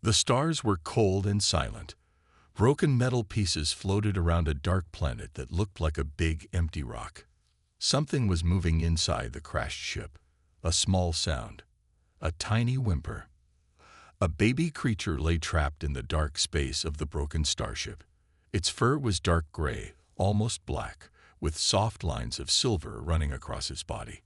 The stars were cold and silent. Broken metal pieces floated around a dark planet that looked like a big, empty rock. Something was moving inside the crashed ship. A small sound. A tiny whimper. A baby creature lay trapped in the dark space of the broken starship. Its fur was dark gray, almost black, with soft lines of silver running across its body.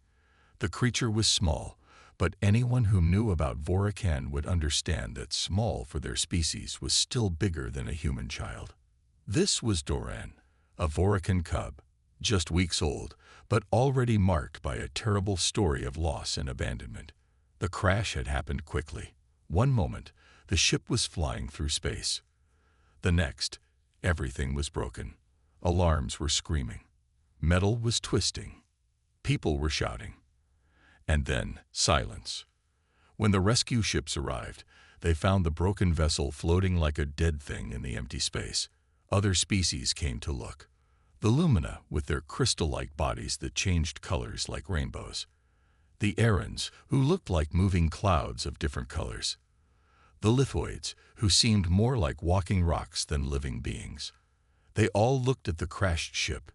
The creature was small, but anyone who knew about Vorakan would understand that small for their species was still bigger than a human child. This was Doran, a Vorakan cub, just weeks old, but already marked by a terrible story of loss and abandonment. The crash had happened quickly. One moment, the ship was flying through space. The next, everything was broken. Alarms were screaming. Metal was twisting. People were shouting. And then, silence. When the rescue ships arrived, they found the broken vessel floating like a dead thing in the empty space. Other species came to look. The Lumina, with their crystal-like bodies that changed colors like rainbows. The Erins, who looked like moving clouds of different colors. The Lithoids, who seemed more like walking rocks than living beings. They all looked at the crashed ship.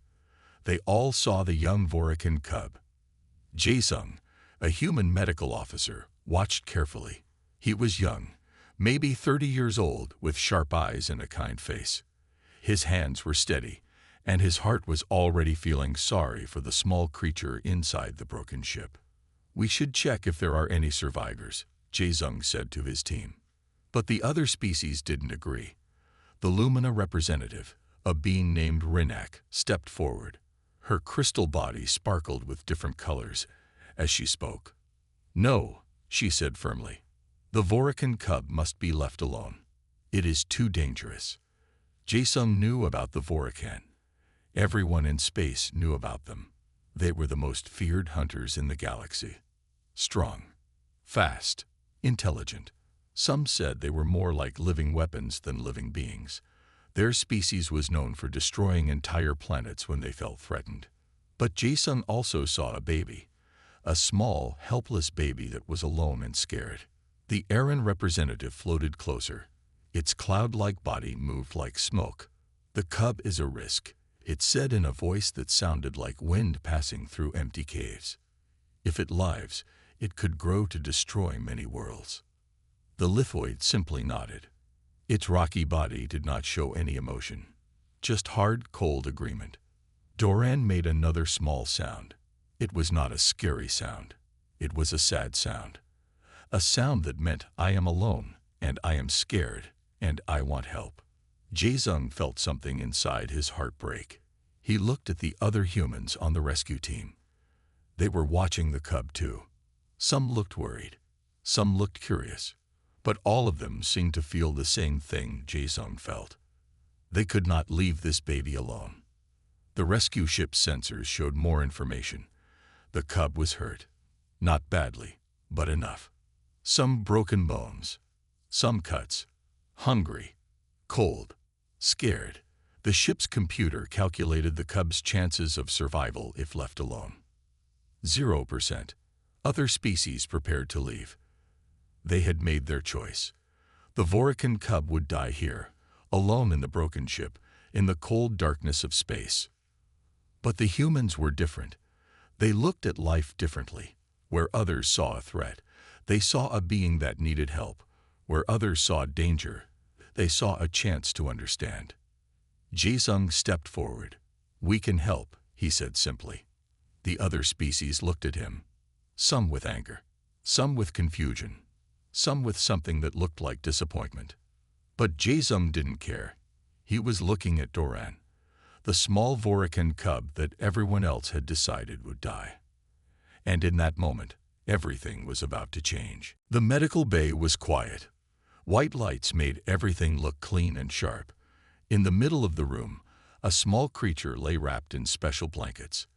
They all saw the young Vorakan cub. Jaesung, a human medical officer, watched carefully. He was young, maybe 30 years old, with sharp eyes and a kind face. His hands were steady, and his heart was already feeling sorry for the small creature inside the broken ship. "We should check if there are any survivors," Jaesung said to his team. But the other species didn't agree. The Lumina representative, a being named Rinak, stepped forward. Her crystal body sparkled with different colors as she spoke. "No," she said firmly. "The Vorakan cub must be left alone. It is too dangerous." Jaesung knew about the Vorakan. Everyone in space knew about them. They were the most feared hunters in the galaxy. Strong, fast, intelligent. Some said they were more like living weapons than living beings. Their species was known for destroying entire planets when they felt threatened. But Jaesung also saw a baby. A small, helpless baby that was alone and scared. The Erin representative floated closer. Its cloud-like body moved like smoke. "The cub is a risk," it said in a voice that sounded like wind passing through empty caves. "If it lives, it could grow to destroy many worlds." The Lithoid simply nodded. Its rocky body did not show any emotion, just hard, cold agreement. Doran made another small sound. It was not a scary sound. It was a sad sound. A sound that meant, "I am alone, and I am scared, and I want help." Jaesung felt something inside his heart break. He looked at the other humans on the rescue team. They were watching the cub too. Some looked worried. Some looked curious. But all of them seemed to feel the same thing Jaesung felt. They could not leave this baby alone. The rescue ship's sensors showed more information. The cub was hurt. Not badly, but enough. Some broken bones. Some cuts. Hungry. Cold. Scared. The ship's computer calculated the cub's chances of survival if left alone. 0%. Other species prepared to leave. They had made their choice. The Vorakan cub would die here, alone in the broken ship, in the cold darkness of space. But the humans were different. They looked at life differently. Where others saw a threat, they saw a being that needed help. Where others saw danger, they saw a chance to understand. Jaesung stepped forward. "We can help," he said simply. The other species looked at him, some with anger, some with confusion, some with something that looked like disappointment. But Jaesung didn't care. He was looking at Doran, the small Vorakan cub that everyone else had decided would die. And in that moment, everything was about to change. The medical bay was quiet. White lights made everything look clean and sharp. In the middle of the room, a small creature lay wrapped in special blankets.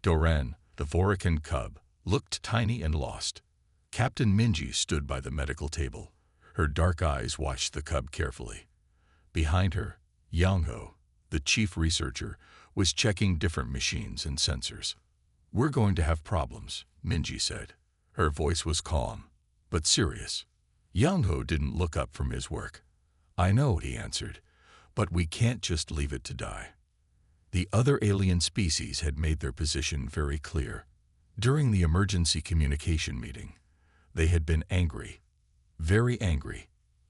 Doran, the Vorakan cub, looked tiny and lost. Captain Minji stood by the medical table. Her dark eyes watched the cub carefully. Behind her, Yangho, the chief researcher, was checking different machines and sensors. "We're going to have problems," Minji said. Her voice was calm, but serious. Yang-ho didn't look up from his work. "I know," he answered, "but we can't just leave it to die." The other alien species had made their position very clear. During the emergency communication meeting, they had been angry, very angry.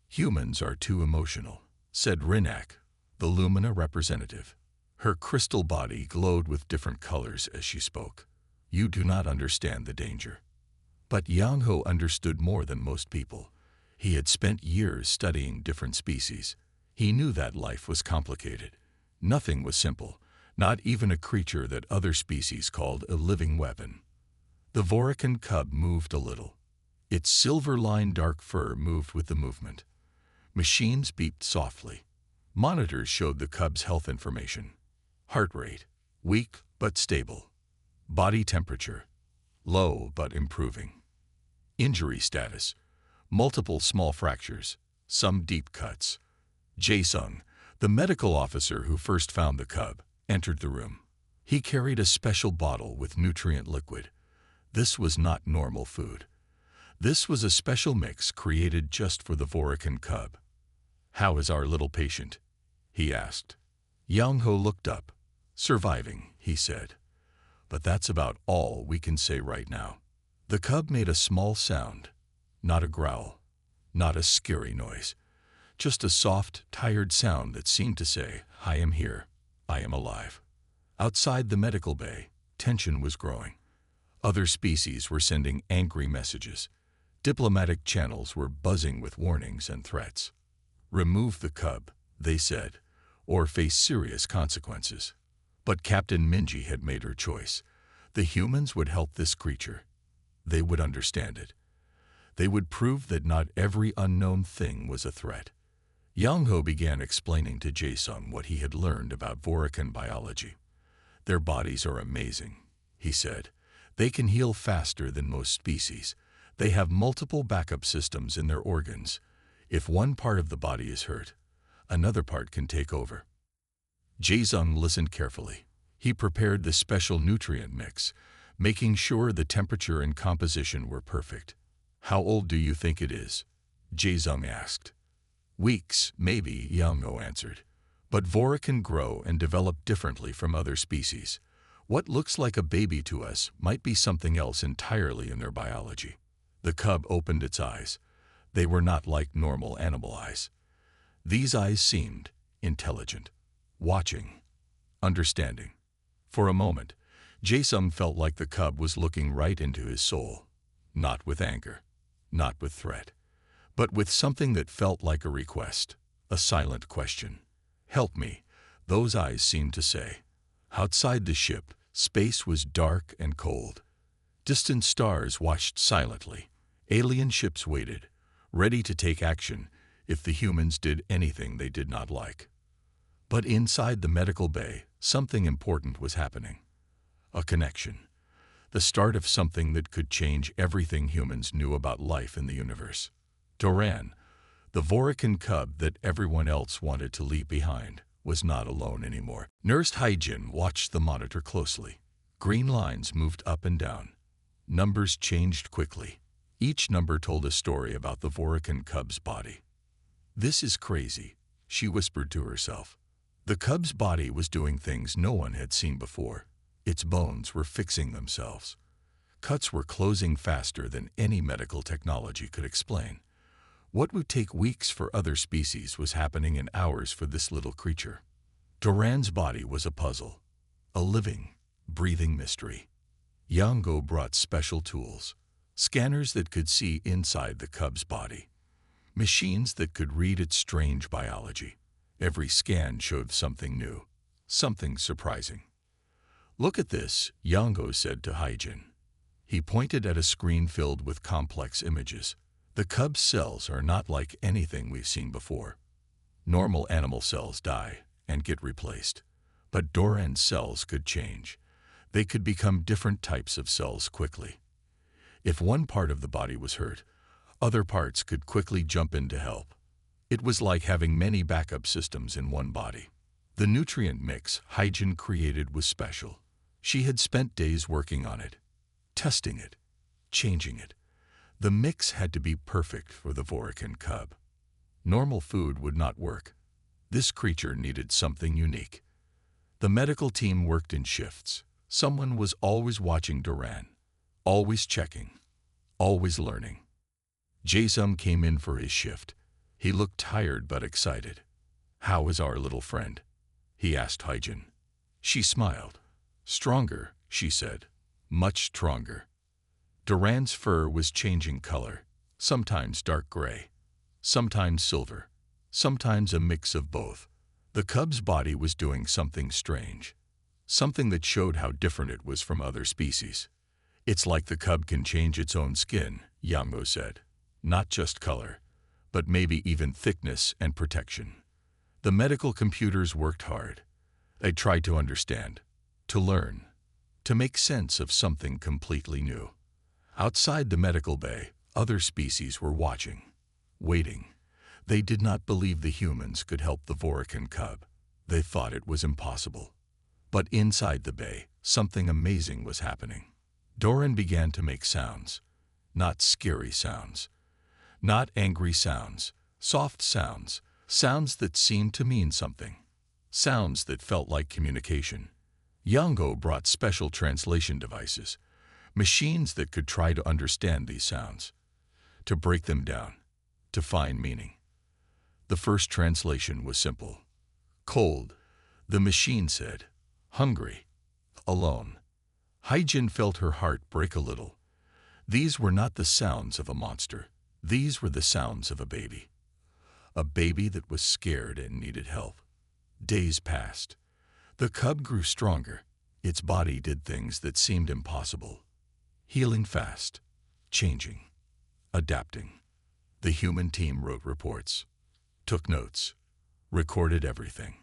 "Humans are too emotional," said Rinak, the Lumina representative. Her crystal body glowed with different colors as she spoke. "You do not understand the danger." But Yang-ho understood more than most people. He had spent years studying different species. He knew that life was complicated. Nothing was simple, not even a creature that other species called a living weapon. The Voracon cub moved a little. Its silver-lined dark fur moved with the movement. Machines beeped softly. Monitors showed the cub's health information. Heart rate, weak but stable. Body temperature, low but improving. Injury status, multiple small fractures, some deep cuts. Jae-sung, the medical officer who first found the cub, entered the room. He carried a special bottle with nutrient liquid. This was not normal food. This was a special mix created just for the Voracon cub. "How is our little patient?" he asked. Yang-ho looked up. "Surviving," he said. "But that's about all we can say right now." The cub made a small sound, not a growl, not a scary noise, just a soft, tired sound that seemed to say, "I am here, I am alive." Outside the medical bay, tension was growing. Other species were sending angry messages. Diplomatic channels were buzzing with warnings and threats. "Remove the cub," they said, "or face serious consequences." But Captain Minji had made her choice. The humans would help this creature. They would understand it. They would prove that not every unknown thing was a threat. Yang-ho began explaining to Jae-sung what he had learned about Voracon biology. "Their bodies are amazing," he said. "They can heal faster than most species. They have multiple backup systems in their organs. If one part of the body is hurt, another part can take over." Jae-sung listened carefully. He prepared the special nutrient mix, making sure the temperature and composition were perfect. "How old do you think it is?" Jae-sung asked. "Weeks, maybe," Yang-ho answered. "But Voracon grow and develop differently from other species. What looks like a baby to us might be something else entirely in their biology." The cub opened its eyes. They were not like normal animal eyes. These eyes seemed intelligent, watching, understanding. For a moment, Jae-sung felt like the cub was looking right into his soul, not with anger, not with threat, but with something that felt like a request, a silent question. "Help me," those eyes seemed to say. Outside the ship, space was dark and cold. Distant stars watched silently. Alien ships waited, ready to take action if the humans did anything they did not like. But inside the medical bay, something important was happening. A connection. The start of something that could change everything humans knew about life in the universe. Doran, the Voracon cub that everyone else wanted to leave behind, was not alone anymore. Nurse Haijin watched the monitor closely. Green lines moved up and down. Numbers changed quickly. Each number told a story about the Voracon cub's body. "This is crazy," she whispered to herself. The cub's body was doing things no one had seen before. Its bones were fixing themselves. Cuts were closing faster than any medical technology could explain. What would take weeks for other species was happening in hours for this little creature. Doran's body was a puzzle, a living, breathing mystery. Yang-ho brought special tools, scanners that could see inside the cub's body, machines that could read its strange biology. Every scan showed something new, something surprising. "Look at this," Yang-ho said to Haijin. He pointed at a screen filled with complex images. "The cub's cells are not like anything we've seen before. Normal animal cells die and get replaced, but Doran's cells could change. They could become different types of cells quickly. If one part of the body was hurt, other parts could quickly jump in to help. It was like having many backup systems in one body." The nutrient mix Haijin created was special. She had spent days working on it, testing it, changing it. The mix had to be perfect for the Voracon cub. Normal food would not work. This creature needed something unique. The medical team worked in shifts. Someone was always watching Duran, always checking, always learning. Jae-sum came in for his shift. He looked tired but excited. "How is our little friend?" he asked Hyjin. She smiled. "Stronger," she said. "Much stronger." Duran's fur was changing color, sometimes dark gray, sometimes silver, sometimes a mix of both. The cub's body was doing something strange, something that showed how different it was from other species. "It's like the cub can change its own skin," Yango said. "Not just color, but maybe even thickness and protection." The medical computers worked hard. They tried to understand, to learn, to make sense of something completely new. Outside the medical bay, other species were watching, waiting. They did not believe the humans could help the Voracon cub. They thought it was impossible. But inside the bay, something amazing was happening. Doran began to make sounds. Not scary sounds. Not angry sounds. Soft sounds. Sounds that seemed to mean something. Sounds that felt like communication. Yango brought special translation devices. Machines that could try to understand these sounds. To break them down. To find meaning. The first translation was simple. "Cold," the machine said. "Hungry." "Alone." Hyjin felt her heart break a little. These were not the sounds of a monster. These were the sounds of a baby. A baby that was scared and needed help. Days passed. The cub grew stronger. Its body did things that seemed impossible. Healing fast. Changing. Adapting. The human team wrote reports. Took notes. Recorded everything.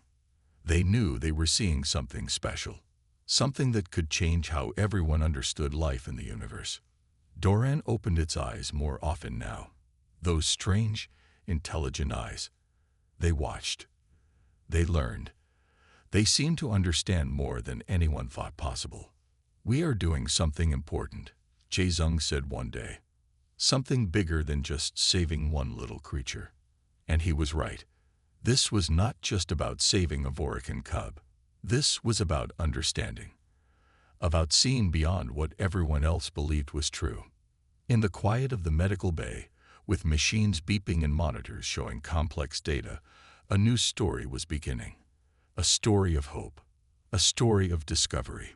They knew they were seeing something special. Something that could change how everyone understood life in the universe. Doran opened its eyes more often now. Those strange, intelligent eyes. They watched. They learned. They seemed to understand more than anyone thought possible. "We are doing something important," Jae-sung said one day. "Something bigger than just saving one little creature." And he was right. This was not just about saving a Voracon cub. This was about understanding. About seeing beyond what everyone else believed was true. In the quiet of the medical bay, with machines beeping and monitors showing complex data, a new story was beginning. A story of hope. A story of discovery.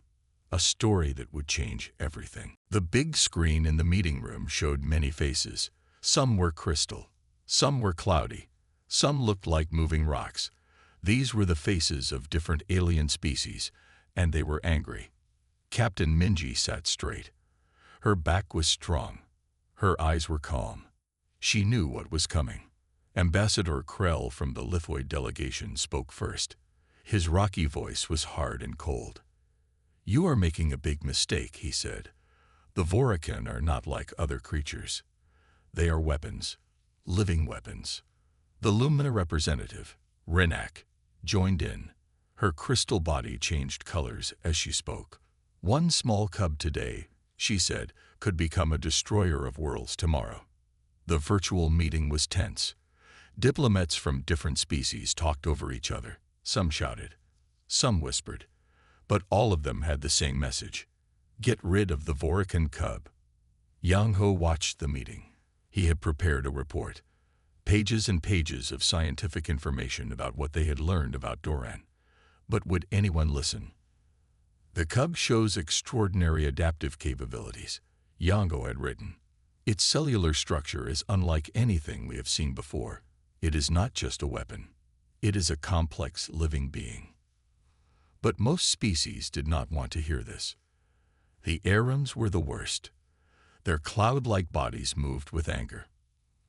A story that would change everything. The big screen in the meeting room showed many faces. Some were crystal. Some were cloudy. Some looked like moving rocks. These were the faces of different alien species, and they were angry. Captain Minji sat straight. Her back was strong. Her eyes were calm. She knew what was coming. Ambassador Krell from the Lithoid delegation spoke first. His rocky voice was hard and cold. "You are making a big mistake," he said. "The Voracon are not like other creatures. They are weapons. Living weapons." The Lumina representative, Renak, joined in. Her crystal body changed colors as she spoke. "One small cub today," she said, "could become a destroyer of worlds tomorrow." The virtual meeting was tense. Diplomats from different species talked over each other. Some shouted. Some whispered. But all of them had the same message. Get rid of the Voracon cub. Yang Ho watched the meeting. He had prepared a report. Pages and pages of scientific information about what they had learned about Doran. But would anyone listen? "The cub shows extraordinary adaptive capabilities," Yango had written. "Its cellular structure is unlike anything we have seen before. It is not just a weapon. It is a complex living being." But most species did not want to hear this. The Arams were the worst. Their cloud-like bodies moved with anger.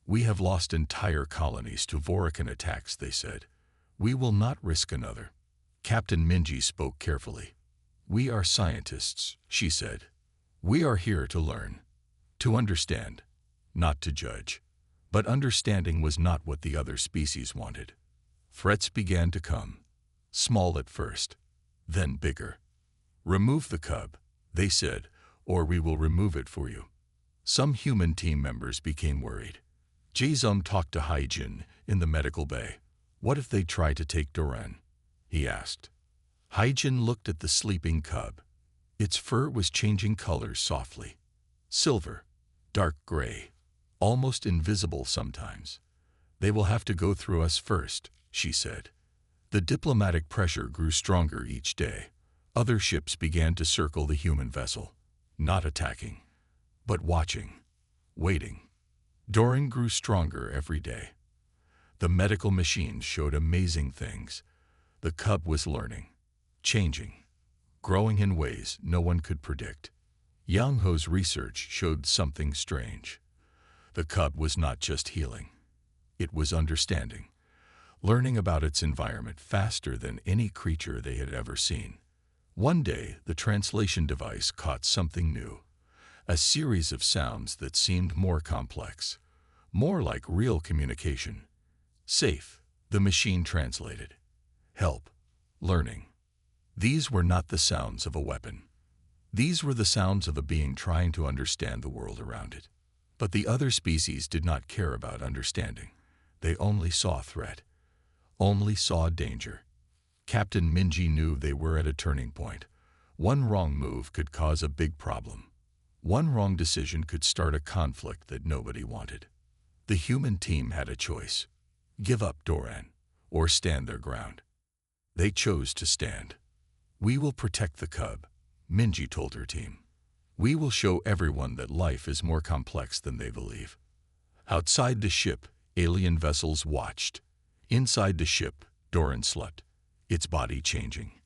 "We have lost entire colonies to Voracon attacks," they said. "We will not risk another." Captain Minji spoke carefully. "We are scientists," she said. "We are here to learn, to understand, not to judge." But understanding was not what the other species wanted. Threats began to come, small at first, then bigger. "Remove the cub," they said, "or we will remove it for you." Some human team members became worried. Jae-sung talked to Hae-jin in the medical bay. "What if they try to take Doran?" he asked. Hae-jin looked at the sleeping cub. Its fur was changing colors softly. Silver, dark gray, almost invisible sometimes. "They will have to go through us first," she said. The diplomatic pressure grew stronger each day. Other ships began to circle the human vessel, not attacking, but watching, waiting. Doran grew stronger every day. The medical machines showed amazing things. The cub was learning, changing, growing in ways no one could predict. Yang Ho's research showed something strange. The cub was not just healing. It was understanding, learning about its environment faster than any creature they had ever seen. One day, the translation device caught something new, a series of sounds that seemed more complex, more like real communication. "Safe," the machine translated. "Help," "learning." These were not the sounds of a weapon. These were the sounds of a being trying to understand the world around it. But the other species did not care about understanding. They only saw threat, only saw danger. Captain Minji knew they were at a turning point. One wrong move could cause a big problem. One wrong decision could start a conflict that nobody wanted. The human team had a choice: give up Doran or stand their ground. They chose to stand. "We will protect the cub," Minji told her team. "We will show everyone that life is more complex than they believe." Outside the ship, alien vessels watched. Inside the ship, Doran slept, its body changing,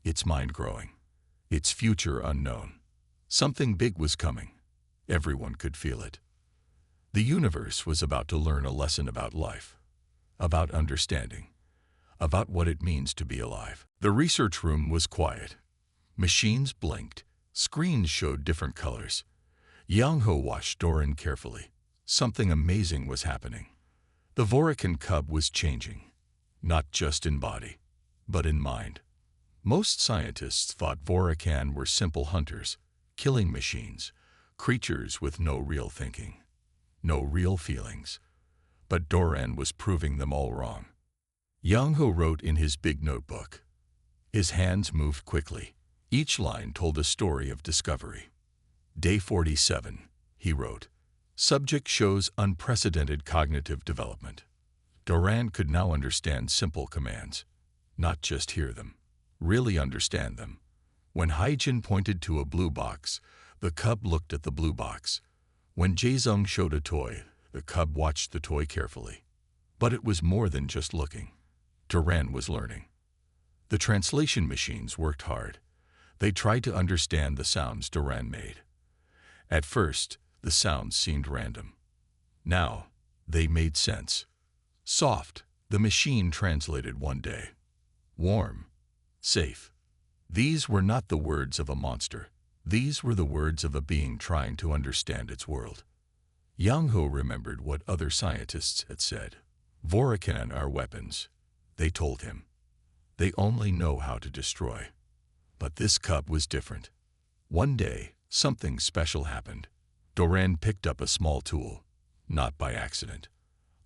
its mind growing, its future unknown. Something big was coming. Everyone could feel it. The universe was about to learn a lesson about life, about understanding, about what it means to be alive. The research room was quiet. Machines blinked. Screens showed different colors. Yang Ho watched Doran carefully. Something amazing was happening. The Vorakan cub was changing, not just in body, but in mind. Most scientists thought Vorakan were simple hunters, killing machines, creatures with no real thinking, no real feelings. But Doran was proving them all wrong. Yang Ho wrote in his big notebook. His hands moved quickly. Each line told a story of discovery. Day 47, he wrote. Subject shows unprecedented cognitive development. Doran could now understand simple commands, not just hear them, really understand them. When Hae-jin pointed to a blue box, the cub looked at the blue box. When Jae-sung showed a toy, the cub watched the toy carefully. But it was more than just looking. Doran was learning. The translation machines worked hard. They tried to understand the sounds Doran made. At first, the sounds seemed random. Now, they made sense. Soft, the machine translated one day. Warm, safe. These were not the words of a monster. These were the words of a being trying to understand its world. Yang Ho remembered what other scientists had said. Vorakan are weapons, they told him. They only know how to destroy. But this cub was different. One day, something special happened. Doran picked up a small tool, not by accident.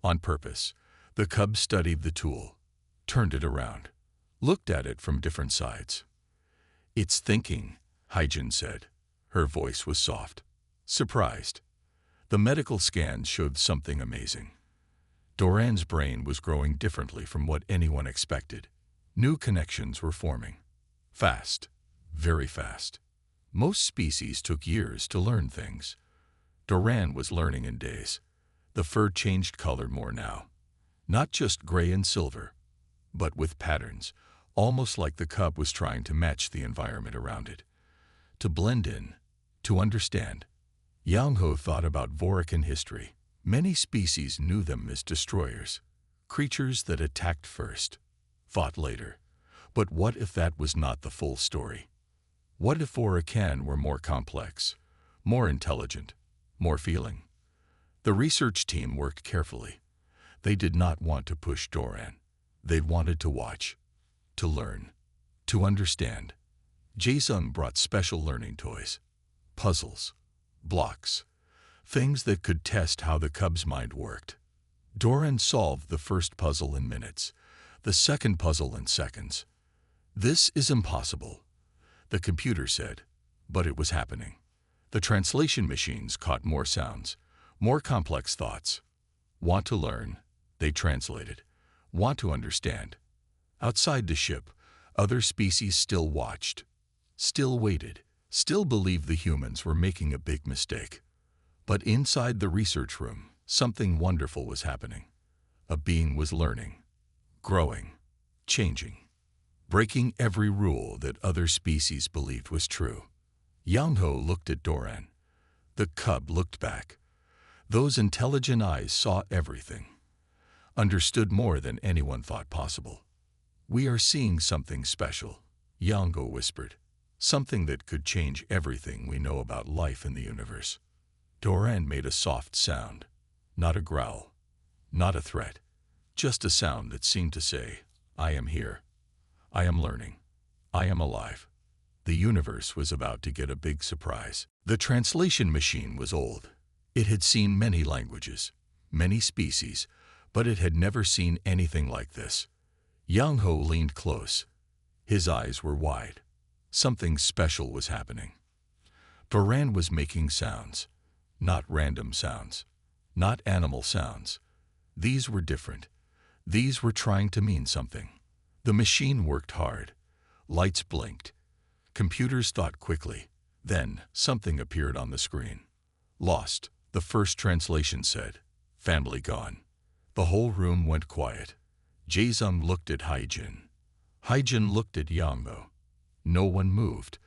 On purpose, the cub studied the tool, turned it around, looked at it from different sides. It's thinking, Hae-jin said. Her voice was soft, surprised. The medical scans showed something amazing. Doran's brain was growing differently from what anyone expected. New connections were forming. Fast, very fast. Most species took years to learn things. Doran was learning in days. The fur changed color more now. Not just gray and silver, but with patterns, almost like the cub was trying to match the environment around it. To blend in, to understand. Yang Ho thought about Vorakan history. Many species knew them as destroyers, creatures that attacked first, fought later. But what if that was not the full story? What if Vorakan were more complex, more intelligent, more feeling? The research team worked carefully. They did not want to push Doran. They wanted to watch, to learn, to understand. Jae-sung brought special learning toys, puzzles, blocks. things that could test how the cub's mind worked. Doran solved the first puzzle in minutes, the second puzzle in seconds. "This is impossible," the computer said, but it was happening. The translation machines caught more sounds, more complex thoughts. "Want to learn," they translated. "Want to understand." Outside the ship, other species still watched, still waited, still believed the humans were making a big mistake. But inside the research room, something wonderful was happening. A being was learning, growing, changing, breaking every rule that other species believed was true. Yang-Ho looked at Doran. The cub looked back. Those intelligent eyes saw everything, understood more than anyone thought possible. "We are seeing something special," Yang-Ho whispered. "Something that could change everything we know about life in the universe." Doran made a soft sound, not a growl, not a threat, just a sound that seemed to say, "I am here. I am learning. I am alive." The universe was about to get a big surprise. The translation machine was old. It had seen many languages, many species, but it had never seen anything like this. Yang-Ho leaned close. His eyes were wide. Something special was happening. Doran was making sounds, not random sounds, not animal sounds. These were different. These were trying to mean something. The machine worked hard. Lights blinked. Computers thought quickly. Then something appeared on the screen. "Lost," the first translation said. "Family gone." The whole room went quiet. Jae-sung looked at Hae-jin. Hae-jin looked at Yang-Ho. No one moved.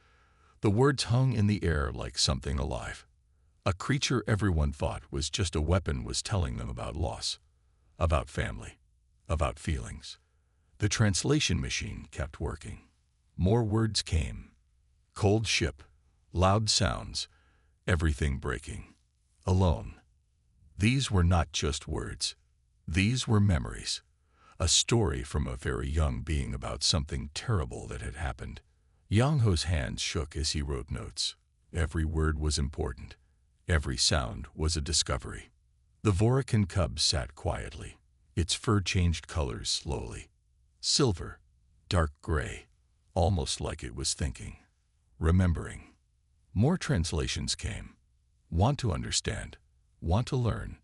The words hung in the air like something alive. A creature everyone thought was just a weapon was telling them about loss, about family, about feelings. The translation machine kept working. More words came. Cold ship, loud sounds, everything breaking. Alone. These were not just words. These were memories. A story from a very young being about something terrible that had happened. Yang-Ho's hands shook as he wrote notes. Every word was important. Every sound was a discovery. The Vorakan cub sat quietly. Its fur changed colors slowly. Silver, dark gray, almost like it was thinking, remembering. More translations came. "Want to understand, want to learn,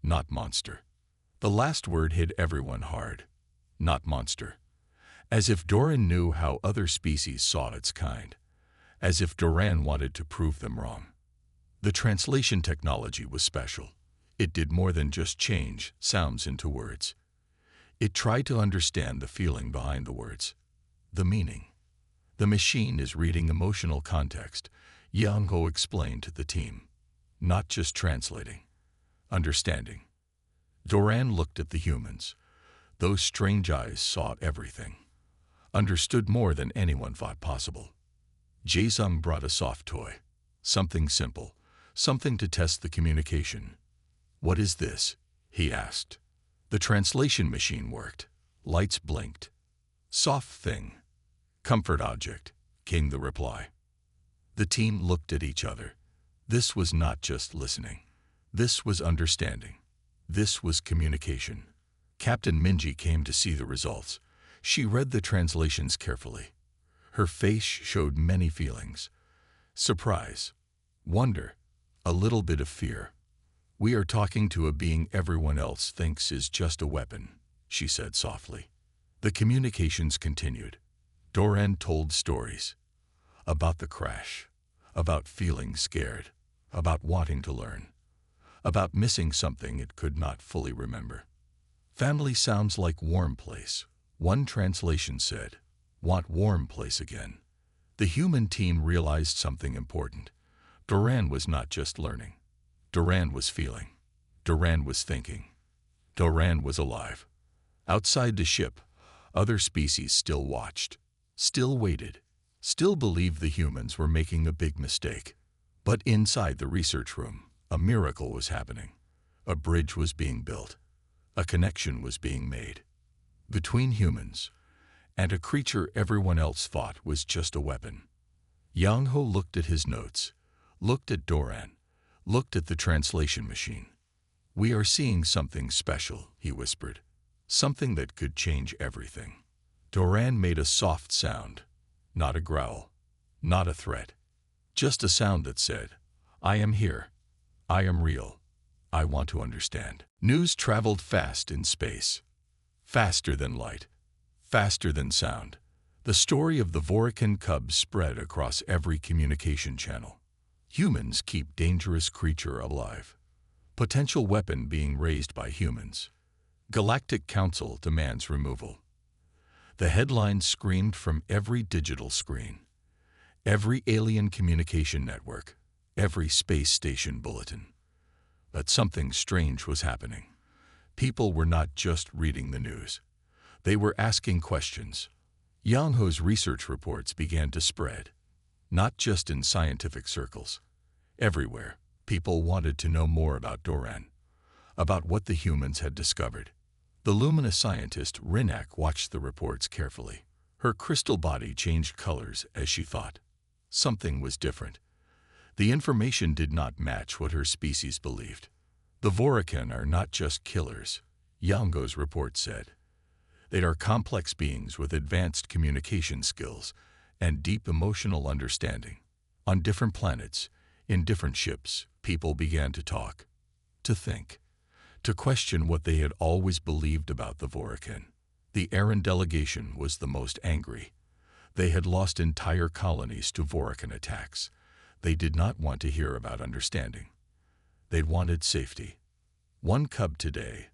not monster." The last word hit everyone hard. Not monster. As if Doran knew how other species saw its kind. As if Doran wanted to prove them wrong. The translation technology was special. It did more than just change sounds into words. It tried to understand the feeling behind the words, the meaning. "The machine is reading emotional context," Yang-Ho explained to the team. "Not just translating, understanding." Doran looked at the humans. Those strange eyes saw everything, understood more than anyone thought possible. Jae-sung brought a soft toy, something simple, something to test the communication. "What is this?" he asked. The translation machine worked. Lights blinked. "Soft thing. Comfort object," came the reply. The team looked at each other. This was not just listening. This was understanding. This was communication. Captain Minji came to see the results. She read the translations carefully. Her face showed many feelings. Surprise, wonder, a little bit of fear. "We are talking to a being everyone else thinks is just a weapon," she said softly. The communications continued. Doran told stories. About the crash. About feeling scared. About wanting to learn. About missing something it could not fully remember. "Family sounds like warm place," one translation said. "Want warm place again." The human team realized something important. Doran was not just learning. Doran was feeling. Doran was thinking. Doran was alive. Outside the ship, other species still watched, still waited, still believed the humans were making a big mistake. But inside the research room, a miracle was happening. A bridge was being built. A connection was being made. Between humans and a creature everyone else thought was just a weapon. Yang-Ho looked at his notes, looked at Doran, looked at the translation machine. "We are seeing something special," he whispered. "Something that could change everything." Doran made a soft sound, not a growl, not a threat, just a sound that said, "I am here. I am real. I want to understand." News traveled fast in space. Faster than light. Faster than sound. The story of the Vorachan cubs spread across every communication channel. Humans keep dangerous creature alive. Potential weapon being raised by humans. Galactic Council demands removal. The headlines screamed from every digital screen. Every alien communication network. Every space station bulletin. But something strange was happening. People were not just reading the news. They were asking questions. Yang Ho's research reports began to spread. Not just in scientific circles. Everywhere, people wanted to know more about Doran. About what the humans had discovered. The luminous scientist Rinak watched the reports carefully. Her crystal body changed colors as she thought. Something was different. The information did not match what her species believed. The Vorachan are not just killers, Yango's report said. They are complex beings with advanced communication skills and deep emotional understanding. On different planets, in different ships, people began to talk, to think, to question what they had always believed about the Vorachan. The Aran delegation was the most angry. They had lost entire colonies to Vorachan attacks. They did not want to hear about understanding. They wanted safety. One cub today,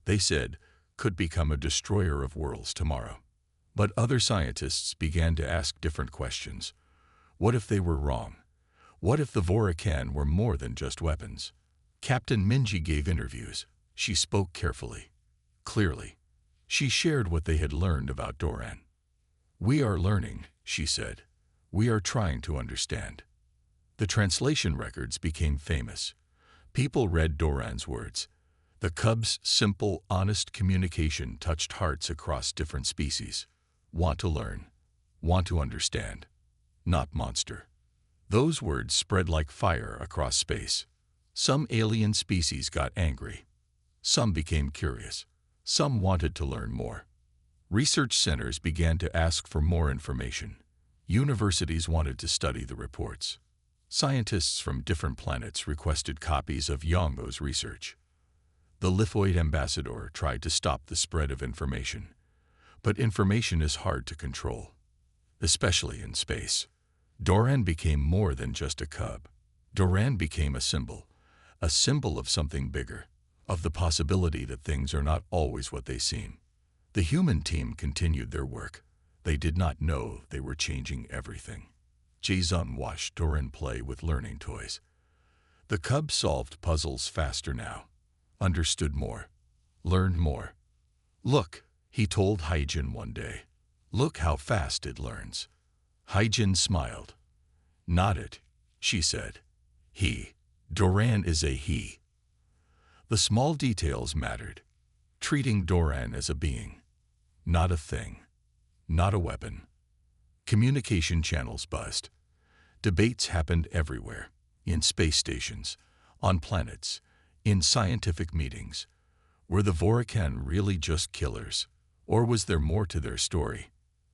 they said, could become a destroyer of worlds tomorrow. But other scientists began to ask different questions. What if they were wrong? What if the Vorachan were more than just weapons? Captain Minji gave interviews. She spoke carefully, clearly. She shared what they had learned about Doran. "We are learning," she said. "We are trying to understand." The translation records became famous. People read Doran's words. The cubs' simple, honest communication touched hearts across different species. Want to learn. Want to understand. Not monster. Those words spread like fire across space. Some alien species got angry. Some became curious. Some wanted to learn more. Research centers began to ask for more information. Universities wanted to study the reports. Scientists from different planets requested copies of Yongo's research. The Lithoid ambassador tried to stop the spread of information. But information is hard to control, especially in space. Doran became more than just a cub. Doran became a symbol of something bigger, of the possibility that things are not always what they seem. The human team continued their work. They did not know they were changing everything. Jae-Zun watched Doran play with learning toys. The cub solved puzzles faster now, understood more, learned more. "Look," he told Haijin one day. "Look how fast it learns." Haijin smiled. "Not it," she said. "He. Doran is a he." The small details mattered. Treating Doran as a being, not a thing, not a weapon. Communication channels buzzed. Debates happened everywhere, in space stations, on planets, in scientific meetings. Were the Vorachan really just killers, or was there more to their story?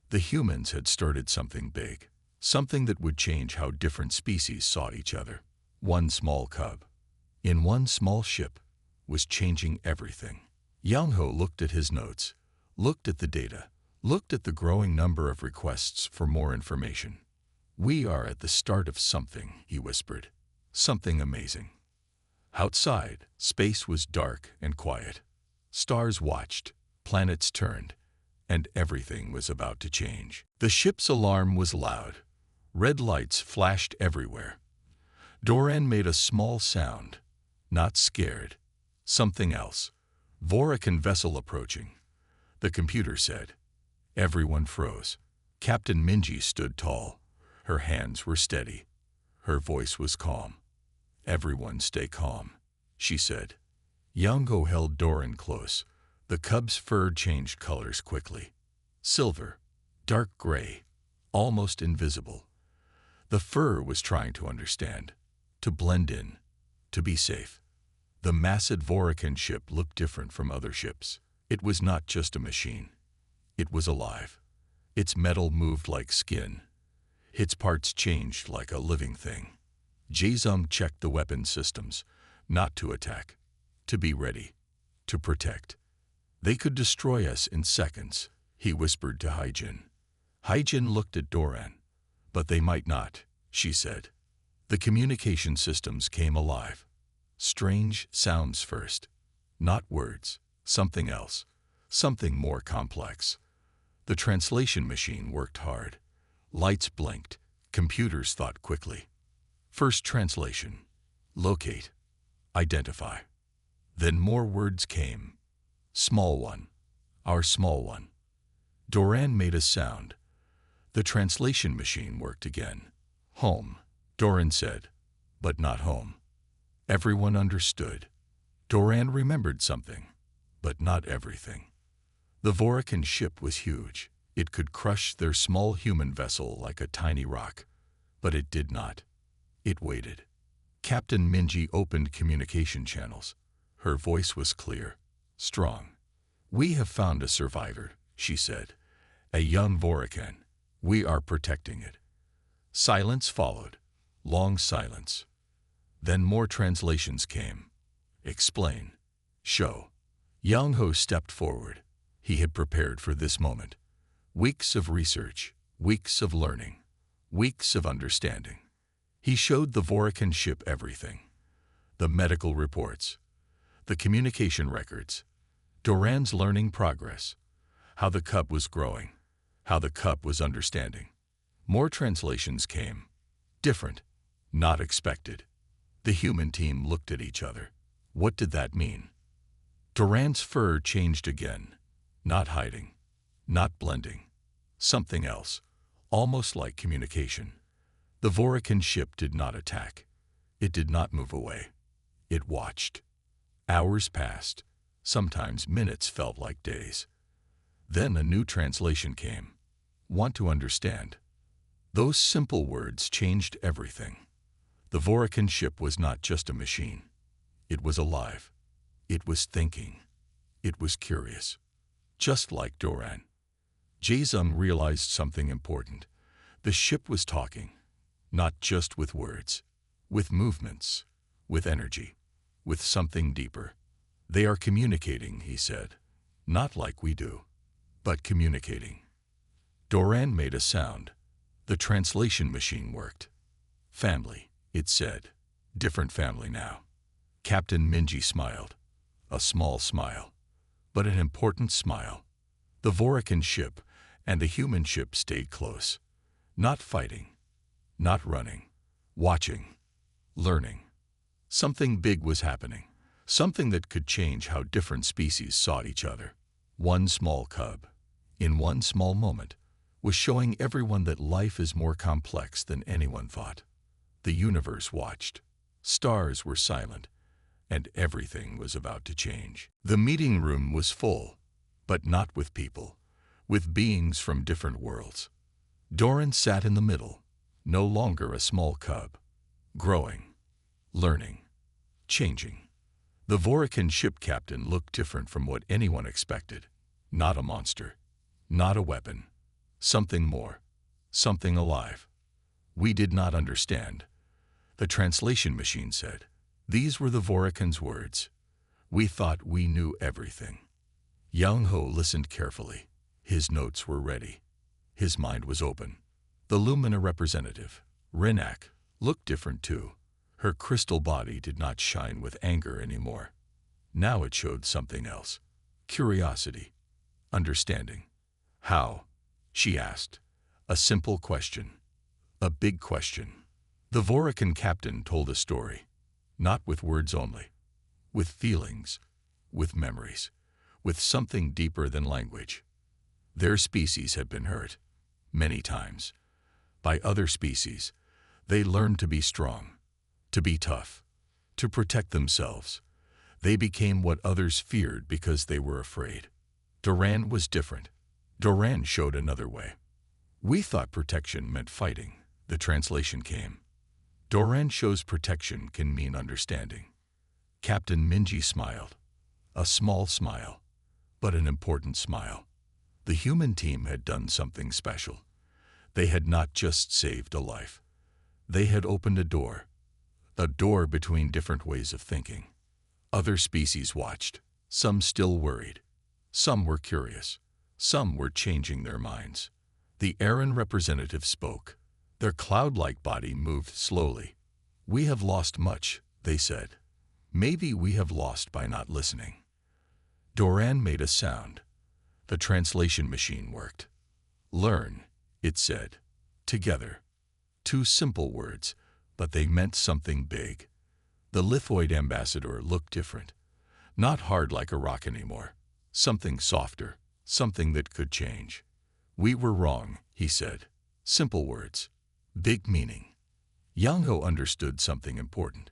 The humans had started something big, something that would change how different species saw each other. One small cub, in one small ship, was changing everything. Yang Ho looked at his notes, looked at the data, looked at the growing number of requests for more information. "We are at the start of something," he whispered. "Something amazing." Outside, space was dark and quiet. Stars watched, planets turned, and everything was about to change. The ship's alarm was loud. Red lights flashed everywhere. Doran made a small sound, not scared. Something else. Vorachan vessel approaching. The computer said. Everyone froze. Captain Minji stood tall. Her hands were steady. Her voice was calm. "Everyone stay calm," she said. Yango held Doran close. The cub's fur changed colors quickly. Silver, dark gray, almost invisible. The fur was trying to understand, to blend in, to be safe. The massive Voracon ship looked different from other ships. It was not just a machine. It was alive. Its metal moved like skin. Its parts changed like a living thing. Jae-sung checked the weapon systems, not to attack, to be ready, to protect. They could destroy us in seconds, he whispered to Haijin. Haijin looked at Doran. But they might not, she said. The communication systems came alive. Strange sounds first. Not words, something else, something more complex. The translation machine worked hard. Lights blinked. Computers thought quickly. First translation. Locate. Identify. Then more words came. Small one. Our small one. Doran made a sound. The translation machine worked again. Home, Doran said, but not home. Everyone understood. Doran remembered something, but not everything. The Voracon ship was huge. It could crush their small human vessel like a tiny rock. But it did not. It waited. Captain Minji opened communication channels. Her voice was clear, strong. We have found a survivor, she said. A young Voracon. We are protecting it. Silence followed. Long silence. Then more translations came. Explain. Show. Young Ho stepped forward. He had prepared for this moment. Weeks of research, weeks of learning, weeks of understanding. He showed the Voracon ship everything. The medical reports, the communication records, Doran's learning progress, how the cub was growing, how the cub was understanding. More translations came. Different, not expected. The human team looked at each other. What did that mean? Doran's fur changed again. Not hiding, not blending. Something else, almost like communication. The Voracon ship did not attack. It did not move away. It watched. Hours passed. Sometimes minutes felt like days. Then a new translation came. Want to understand. Those simple words changed everything. The Voracon ship was not just a machine. It was alive. It was thinking. It was curious. Just like Doran. Jae-sung realized something important. The ship was talking, not just with words, with movements, with energy, with something deeper. They are communicating, he said. Not like we do, but communicating. Doran made a sound. The translation machine worked. Family, it said. Different family now. Captain Minji smiled. A small smile, but an important smile. The Voracon ship and the human ship stayed close. Not fighting, not running, watching, learning. Something big was happening. Something that could change how different species saw each other. One small cub, in one small moment, was showing everyone that life is more complex than anyone thought. The universe watched. Stars were silent, and everything was about to change. The meeting room was full, but not with people, with beings from different worlds. Doran sat in the middle, no longer a small cub, growing, learning, changing. The Voracon ship captain looked different from what anyone expected. Not a monster, not a weapon, something more, something alive. We did not understand. The translation machine said. These were the Voracon's words. We thought we knew everything. Young Ho listened carefully. His notes were ready. His mind was open. The Lumina representative, Rinak, looked different too. Her crystal body did not shine with anger anymore. Now it showed something else. Curiosity. Understanding. How? She asked. A simple question. A big question. The Voracon captain told a story. Not with words only. With feelings. With memories. With something deeper than language. Their species had been hurt. Many times. By other species. They learned to be strong. To be tough. To protect themselves. They became what others feared because they were afraid. Doran was different. Doran showed another way. We thought protection meant fighting. The translation came. Doran shows protection can mean understanding. Captain Minji smiled. A small smile, but an important smile. The human team had done something special. They had not just saved a life. They had opened a door between different ways of thinking. Other species watched, some still worried. Some were curious. Some were changing their minds. The Aran representative spoke. Their cloud-like body moved slowly. "We have lost much," they said. "Maybe we have lost by not listening." Doran made a sound. The translation machine worked. "Learn," it said. Together. Two simple words, but they meant something big. The Lithoid ambassador looked different. Not hard like a rock anymore. Something softer, something that could change. "We were wrong," he said. Simple words. Big meaning. Yang-Ho understood something important.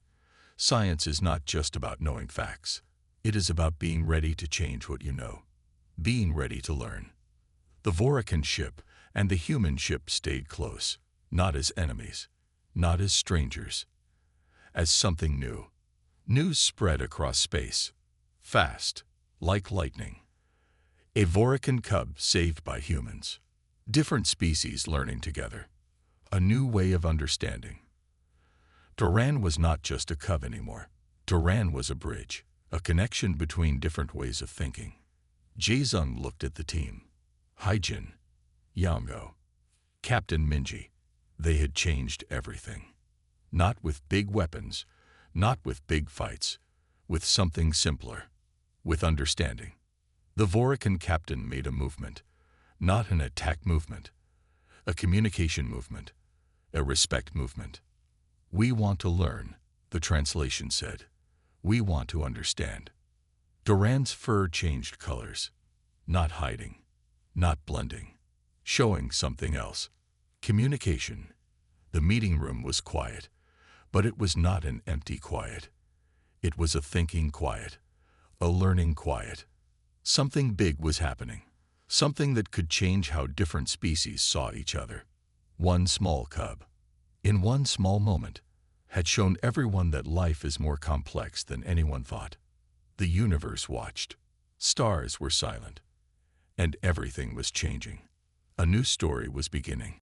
Science is not just about knowing facts. It is about being ready to change what you know. Being ready to learn. The Vorican ship and the human ship stayed close, not as enemies, not as strangers, as something new. News spread across space, fast, like lightning. A Vorican cub saved by humans. Different species learning together. A new way of understanding. Doran was not just a cub anymore. Doran was a bridge, a connection between different ways of thinking. Jae-Sung looked at the team. Haijin, Yang-Ho, Captain Minji. They had changed everything. Not with big weapons, not with big fights, with something simpler, with understanding. The Vorican captain made a movement, not an attack movement, a communication movement, a respect movement. "We want to learn," the translation said. "We want to understand." Doran's fur changed colors, not hiding, not blending, showing something else. Communication. The meeting room was quiet, but it was not an empty quiet. It was a thinking quiet, a learning quiet. Something big was happening, something that could change how different species saw each other. One small cub, in one small moment, had shown everyone that life is more complex than anyone thought. The universe watched. Stars were silent, and everything was changing. A new story was beginning.